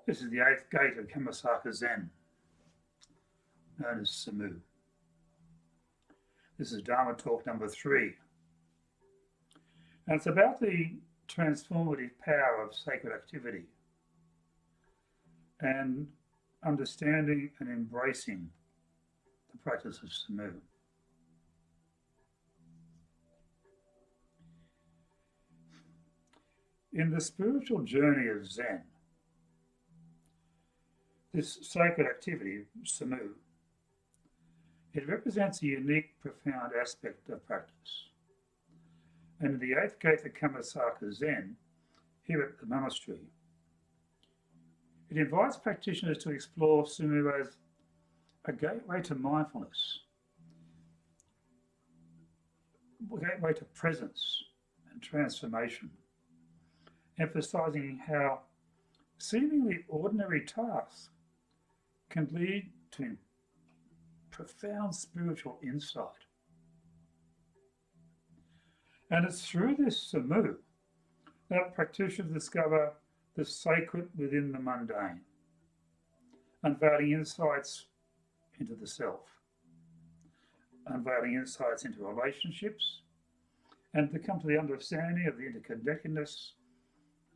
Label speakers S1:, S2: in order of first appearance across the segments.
S1: This is the eighth gate of Kammasaka Zen, known as Samu. This is Dharma talk number 3. And it's about the transformative power of sacred activity and understanding and embracing the practice of Samu. In the spiritual journey of Zen, this sacred activity, Samu, it represents a unique, profound aspect of practice. And in the eighth gate of Kammasaka Zen, here at the monastery, it invites practitioners to explore Samu as a gateway to mindfulness, a gateway to presence and transformation, emphasizing how seemingly ordinary tasks can lead to profound spiritual insight. And it's through this Samu that practitioners discover the sacred within the mundane, unveiling insights into the self, unveiling insights into relationships, and to come to the understanding of the interconnectedness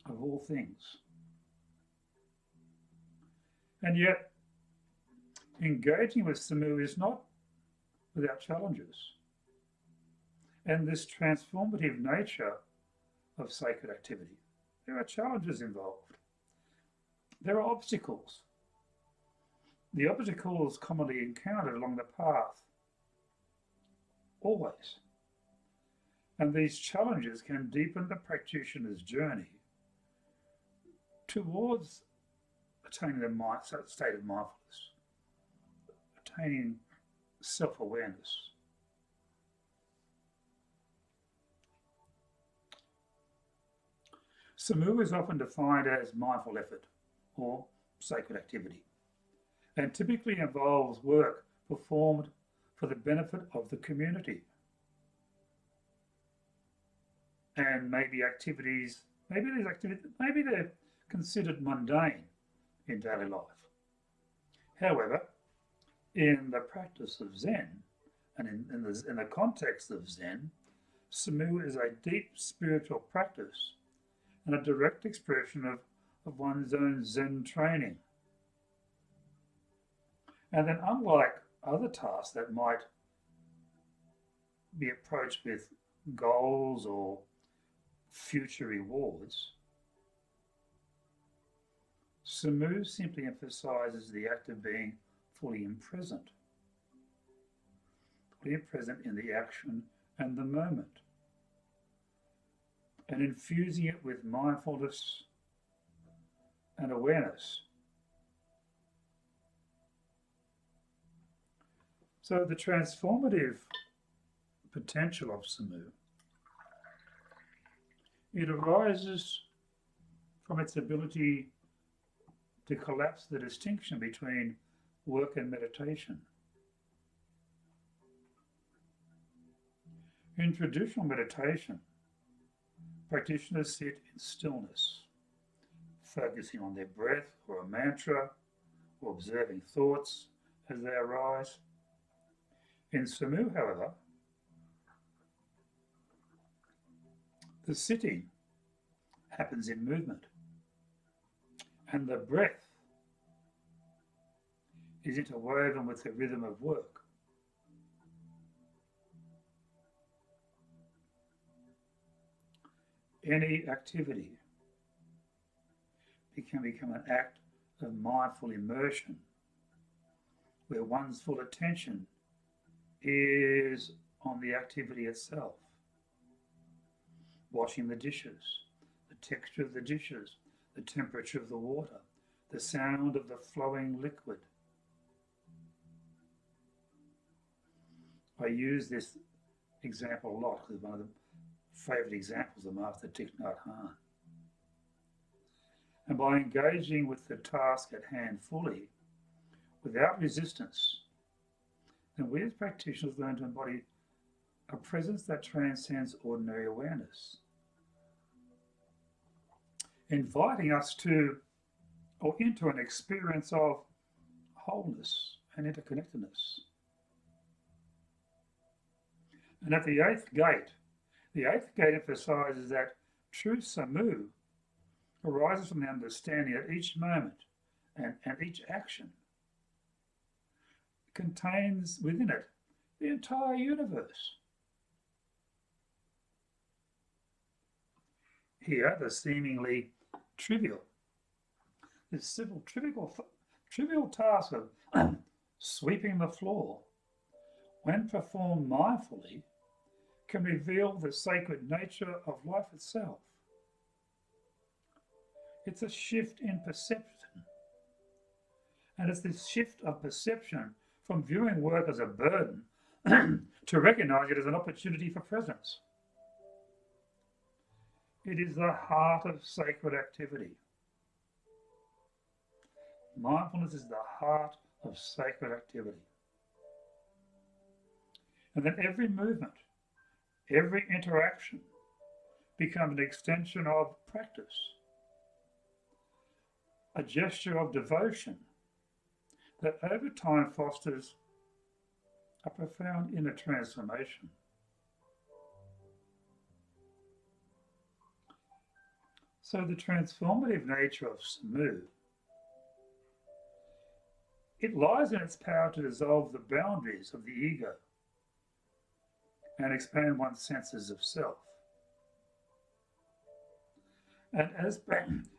S1: of all things. And yet, engaging with Samu is not without challenges. And this transformative nature of sacred activity, there are challenges involved. There are obstacles. The obstacles commonly encountered along the path, always. And these challenges can deepen the practitioner's journey towards attaining the state of mindfulness, attaining self-awareness. Samu is often defined as mindful effort or sacred activity, and typically involves work performed for the benefit of the community. And maybe they're considered mundane in daily life. However, in the practice of Zen, and in the context of Zen, Samu is a deep spiritual practice and a direct expression of one's own Zen training. And then, unlike other tasks that might be approached with goals or future rewards, Samu simply emphasizes the act of being fully present in the action and the moment, and infusing it with mindfulness and awareness. So the transformative potential of Samu, it arises from its ability to collapse the distinction between work and meditation. In traditional meditation, practitioners sit in stillness, focusing on their breath or a mantra, or observing thoughts as they arise. In Samu, however, the sitting happens in movement, and the breath is interwoven with the rhythm of work. Any activity can become an act of mindful immersion, where one's full attention is on the activity itself. Washing the dishes, the texture of the dishes, the temperature of the water, the sound of the flowing liquid. I use this example a lot because one of the favourite examples of Master Thich Nhat Hanh. And by engaging with the task at hand fully, without resistance, then we as practitioners learn to embody a presence that transcends ordinary awareness, inviting us to or into an experience of wholeness and interconnectedness. And at the eighth gate emphasizes that true samu arises from the understanding that each moment and each action contains within it the entire universe. Here, the seemingly trivial task of sweeping the floor, when performed mindfully, can reveal the sacred nature of life itself. It's a shift in perception. And it's this shift of perception from viewing work as a burden to recognize it as an opportunity for presence. It is the heart of sacred activity. Mindfulness is the heart of sacred activity. And then every movement, every interaction becomes an extension of practice, a gesture of devotion that over time fosters a profound inner transformation. So the transformative nature of samu, it lies in its power to dissolve the boundaries of the ego and expand one's senses of self. And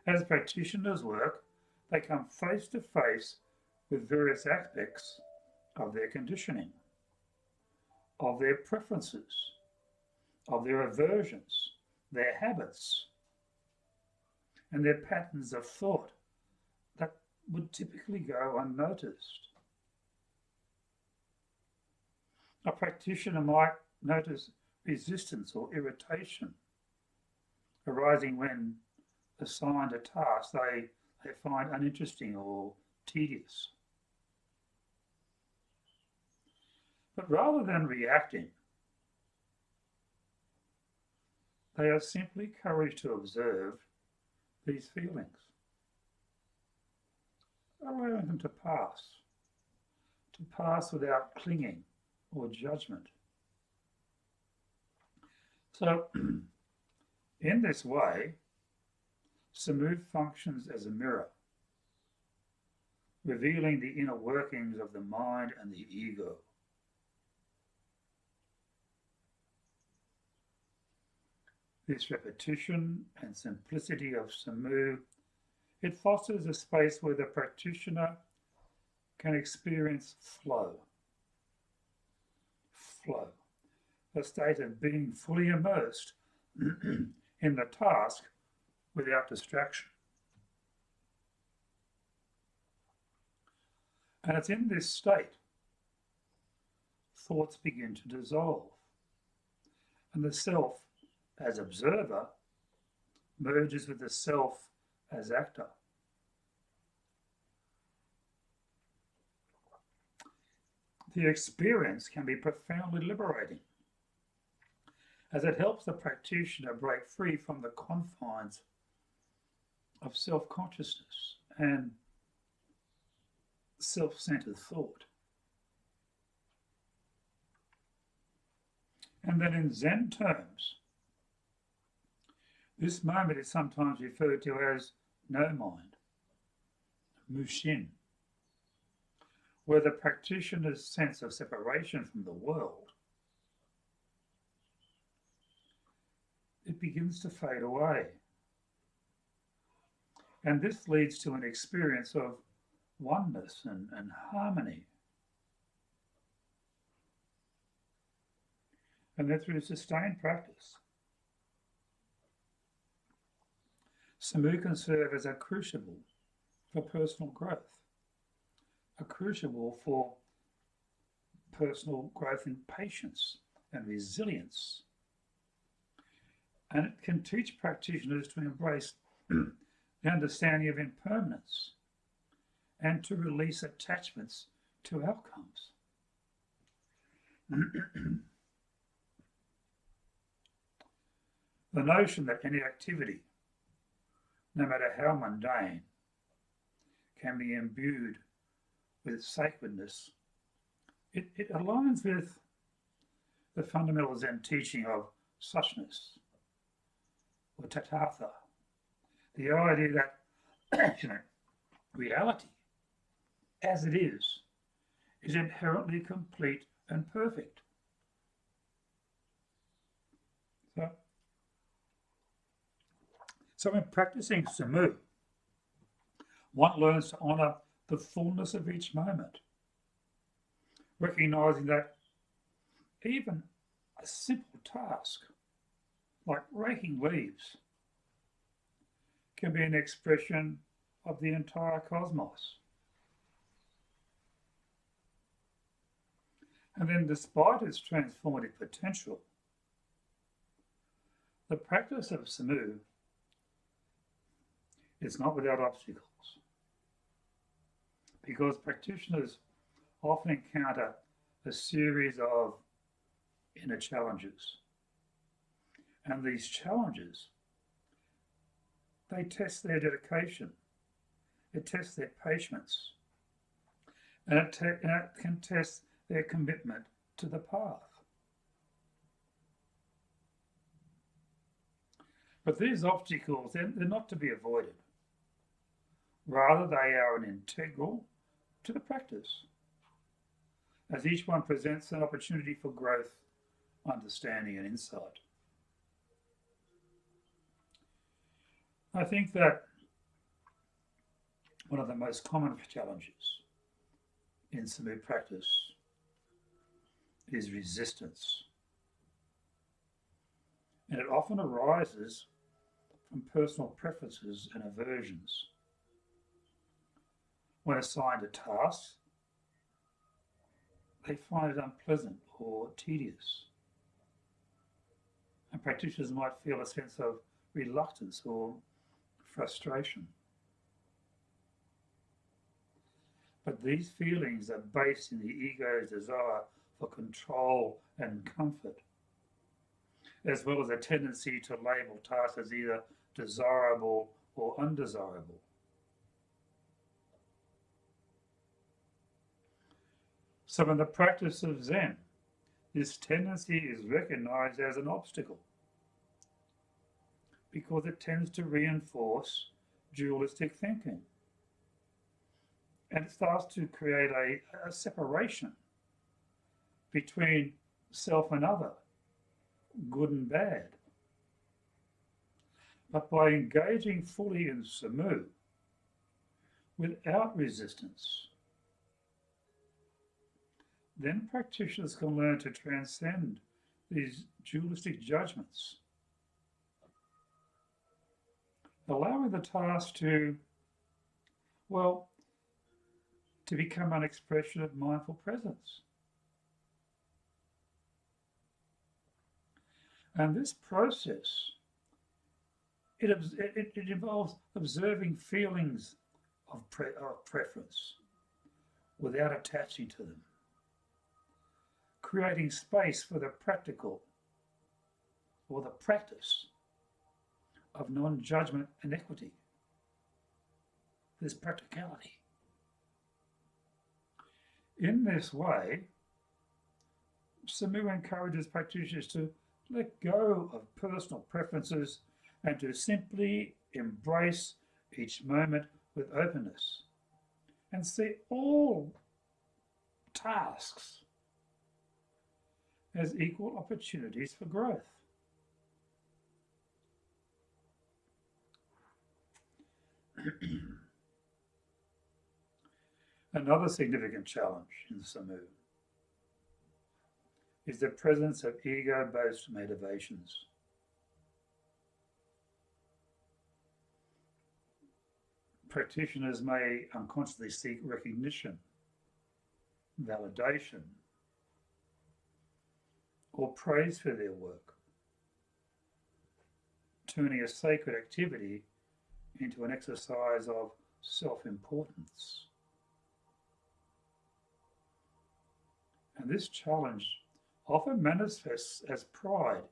S1: as practitioners work, they come face to face with various aspects of their conditioning, of their preferences, of their aversions, their habits, and their patterns of thought that would typically go unnoticed. A practitioner might notice resistance or irritation arising when assigned a task they find uninteresting or tedious. But rather than reacting, they are simply encouraged to observe these feelings, allowing them to pass without clinging or judgment. So, in this way, samu functions as a mirror, revealing the inner workings of the mind and the ego. This repetition and simplicity of samu, it fosters a space where the practitioner can experience flow, a state of being fully immersed in the task without distraction. And it's in this state thoughts begin to dissolve, and the self as observer merges with the self as actor. The experience can be profoundly liberating, as it helps the practitioner break free from the confines of self-consciousness and self-centered thought. And then in Zen terms, this moment is sometimes referred to as no mind, mushin, where the practitioner's sense of separation from the world, it begins to fade away. And this leads to an experience of oneness and harmony. And then through sustained practice, samu can serve as a crucible for personal growth, a crucible for personal growth in patience and resilience. And it can teach practitioners to embrace the understanding of impermanence and to release attachments to outcomes. The notion that any activity, no matter how mundane, can be imbued with sacredness, it aligns with the fundamental Zen teaching of suchness or tathata, the idea that reality as it is inherently complete and perfect. So in practicing samu, one learns to honour the fullness of each moment, recognising that even a simple task like raking leaves can be an expression of the entire cosmos. And then, despite its transformative potential, the practice of samu is not without obstacles, because practitioners often encounter a series of inner challenges. And these challenges, they test their dedication, it tests their patience, and it can test their commitment to the path. But these obstacles, they're not to be avoided. Rather, they are an integral to the practice, as each one presents an opportunity for growth, understanding, and insight. I think that one of the most common challenges in samu practice is resistance. And it often arises from personal preferences and aversions. When assigned a task, they find it unpleasant or tedious. And practitioners might feel a sense of reluctance or frustration. But these feelings are based in the ego's desire for control and comfort, as well as a tendency to label tasks as either desirable or undesirable. So in the practice of Zen, this tendency is recognized as an obstacle because it tends to reinforce dualistic thinking. And it starts to create a separation between self and other, good and bad. But by engaging fully in samu, without resistance, then practitioners can learn to transcend these dualistic judgments, allowing the task to become an expression of mindful presence. And this process, it involves observing feelings of preference without attaching to them, creating space for the practical or the practice of non-judgment and equity, this practicality. In this way, samu encourages practitioners to let go of personal preferences and to simply embrace each moment with openness and see all tasks as equal opportunities for growth. Another significant challenge in samu is the presence of ego-based motivations. Practitioners may unconsciously seek recognition, validation, or praise for their work, turning a sacred activity into an exercise of self-importance. And this challenge often manifests as pride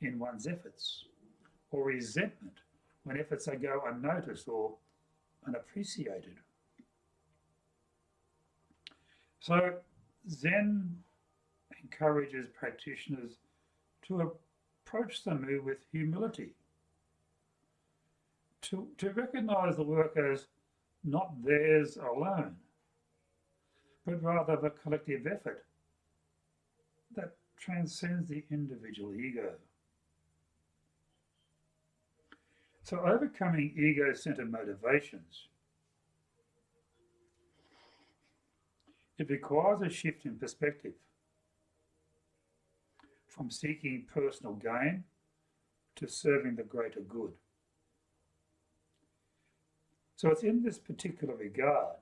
S1: in one's efforts, or resentment when efforts go unnoticed or unappreciated. So Zen encourages practitioners to approach Samu with humility, to recognize the work as not theirs alone, but rather the collective effort that transcends the individual ego. So overcoming ego-centered motivations, it requires a shift in perspective from seeking personal gain to serving the greater good. So it's in this particular regard,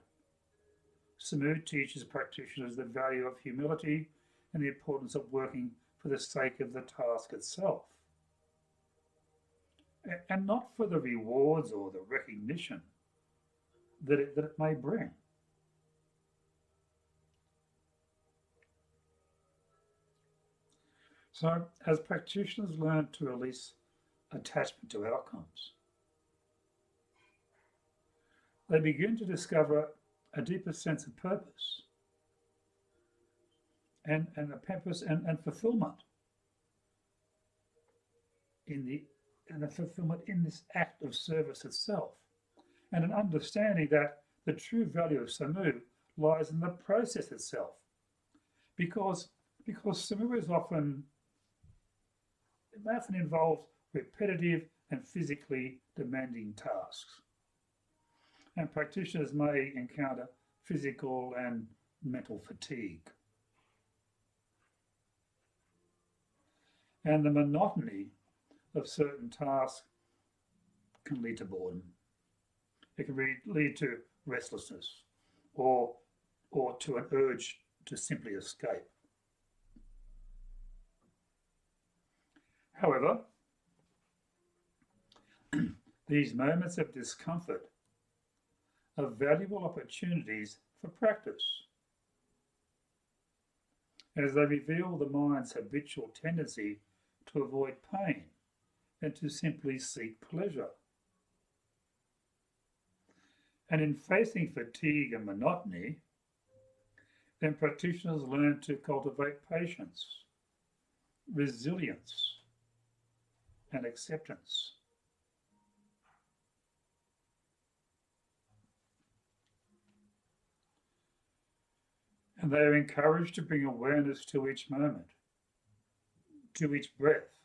S1: Samu teaches practitioners the value of humility and the importance of working for the sake of the task itself, and not for the rewards or the recognition that it may bring. So as practitioners learn to release attachment to outcomes, they begin to discover a deeper sense of purpose and a purpose and fulfillment in the fulfillment in this act of service itself, and an understanding that the true value of Samu lies in the process itself, because Samu often involves repetitive and physically demanding tasks, and practitioners may encounter physical and mental fatigue. And the monotony of certain tasks can lead to boredom. It can lead to restlessness or to an urge to simply escape. However, these moments of discomfort are valuable opportunities for practice, as they reveal the mind's habitual tendency to avoid pain and to simply seek pleasure. And in facing fatigue and monotony, then practitioners learn to cultivate patience, resilience, and acceptance. And they are encouraged to bring awareness to each moment, to each breath,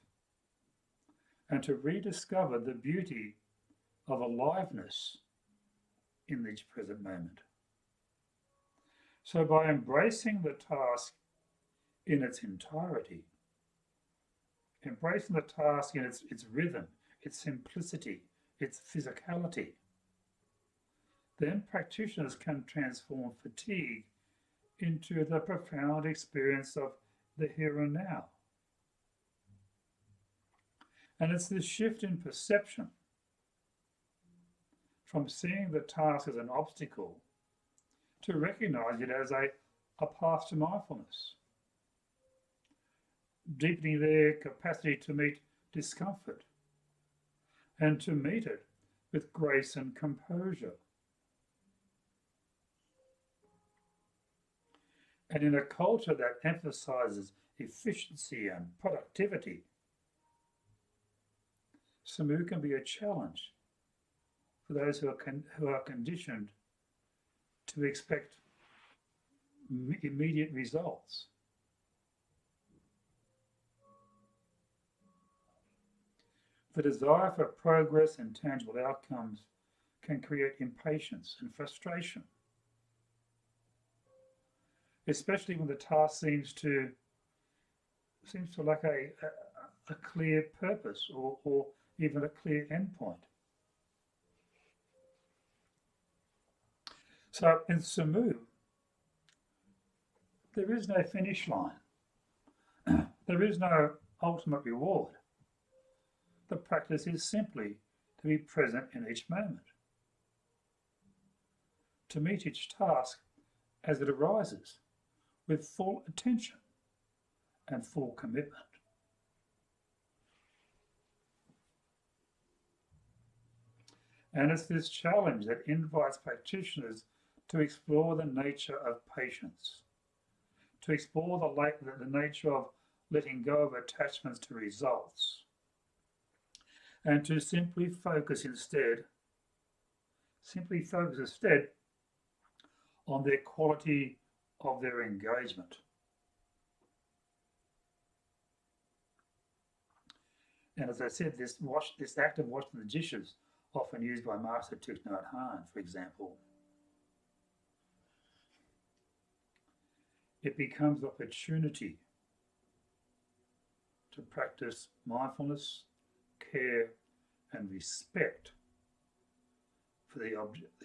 S1: and to rediscover the beauty of aliveness in each present moment. So by embracing the task in its entirety, embracing the task in its rhythm, its simplicity, its physicality, then practitioners can transform fatigue into the profound experience of the here and now. And it's this shift in perception from seeing the task as an obstacle to recognize it as a path to mindfulness, deepening their capacity to meet discomfort and to meet it with grace and composure. And in a culture that emphasizes efficiency and productivity, Samu can be a challenge for those who are conditioned to expect immediate results. The desire for progress and tangible outcomes can create impatience and frustration, especially when the task seems to lack a clear purpose or even a clear endpoint. So in Samu, there is no finish line. There is no ultimate reward. The practice is simply to be present in each moment, to meet each task as it arises with full attention and full commitment. And it's this challenge that invites practitioners to explore the nature of patience, to explore the nature of letting go of attachments to results, and to simply focus instead on their quality of their engagement. And as I said, this act of washing the dishes, often used by Master Thich Nhat Hanh, for example, it becomes an opportunity to practice mindfulness, care, and respect for the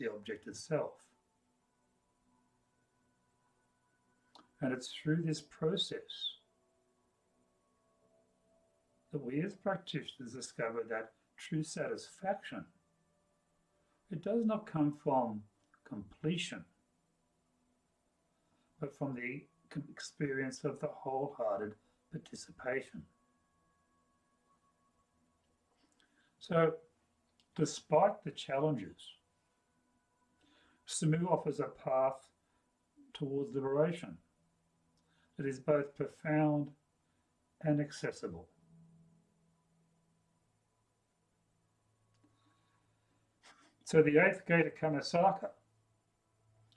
S1: object itself. And it's through this process that we as practitioners discover that true satisfaction, it does not come from completion, but from the experience of the wholehearted participation. So, despite the challenges, Samu offers a path towards liberation that is both profound and accessible. So the eighth gate of Kammasaka,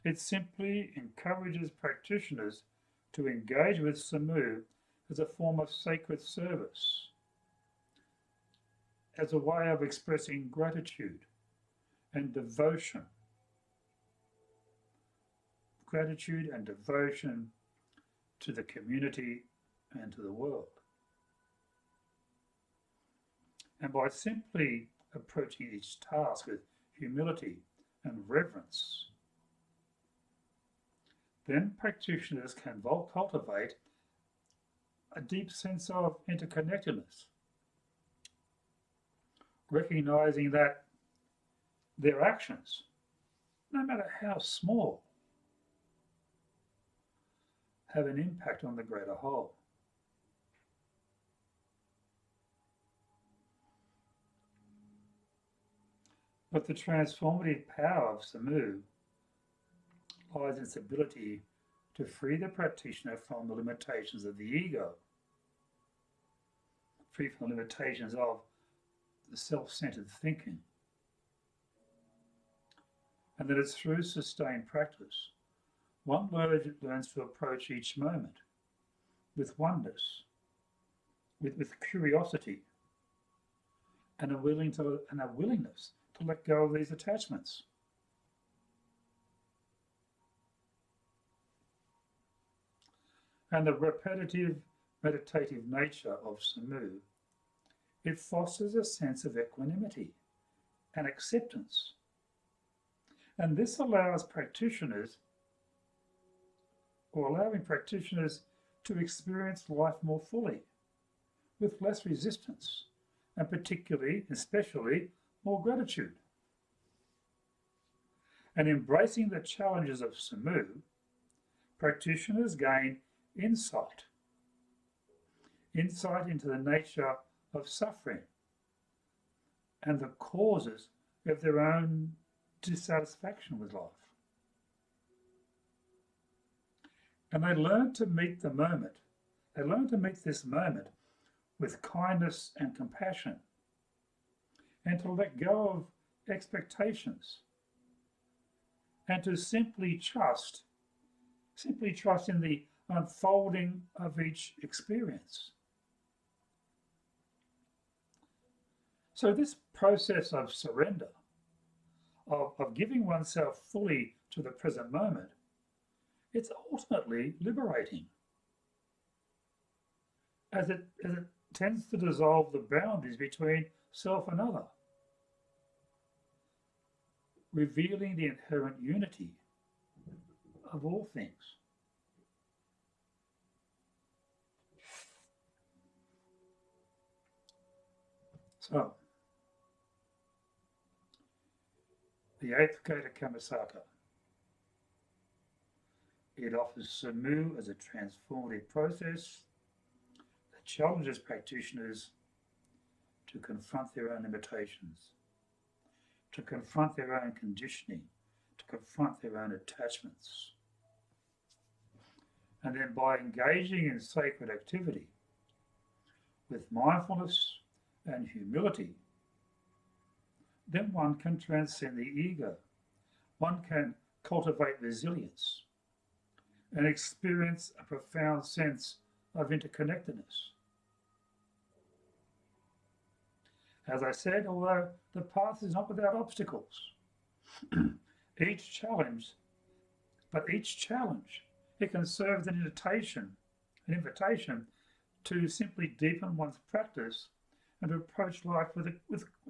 S1: it simply encourages practitioners to engage with Samu as a form of sacred service, as a way of expressing gratitude and devotion. Gratitude and devotion to the community and to the world. And by simply approaching each task with humility and reverence, then practitioners can cultivate a deep sense of interconnectedness, recognizing that their actions, no matter how small, have an impact on the greater whole. But the transformative power of Samu lies in its ability to free the practitioner from the limitations of the ego, free from the limitations of the self-centered thinking. And that it's through sustained practice one learns to approach each moment with oneness, with curiosity, and a willingness to let go of these attachments. And the repetitive meditative nature of Samu, it fosters a sense of equanimity and acceptance. And this allows practitioners, or allowing practitioners to experience life more fully, with less resistance, and especially, more gratitude. And embracing the challenges of Samu, practitioners gain insight into the nature of suffering and the causes of their own dissatisfaction with life. And they learn to meet the moment. They learn to meet this moment with kindness and compassion, and to let go of expectations, and to simply trust in the unfolding of each experience. So this process of surrender, of giving oneself fully to the present moment, it's ultimately liberating, as it tends to dissolve the boundaries between self and other, revealing the inherent unity of all things. So, the eighth gate of Kammasaka, it offers Samu as a transformative process that challenges practitioners to confront their own limitations, to confront their own conditioning, to confront their own attachments, And then by engaging in sacred activity with mindfulness and humility, then one can transcend the ego. One can cultivate resilience and experience a profound sense of interconnectedness. As I said, although the path is not without obstacles, each challenge, it can serve as an invitation to simply deepen one's practice and to approach life with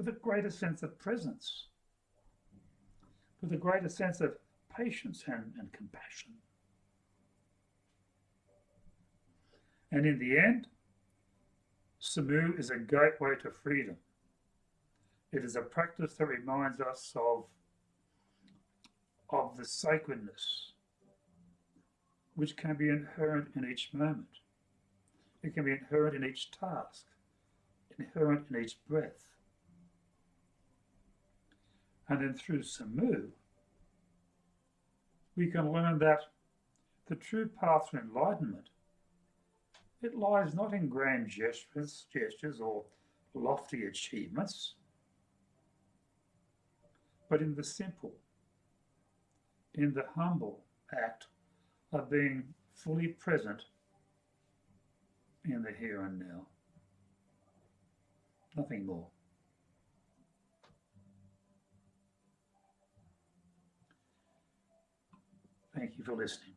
S1: a greater sense of presence, with a greater sense of patience and compassion. And in the end, Samu is a gateway to freedom. It is a practice that reminds us of the sacredness which can be inherent in each moment. It can be inherent in each task, inherent in each breath. And then through Samu, we can learn that the true path to enlightenment, it lies not in grand gestures or lofty achievements, but in the simple, in the humble act of being fully present in the here and now. Nothing more. Thank you for listening.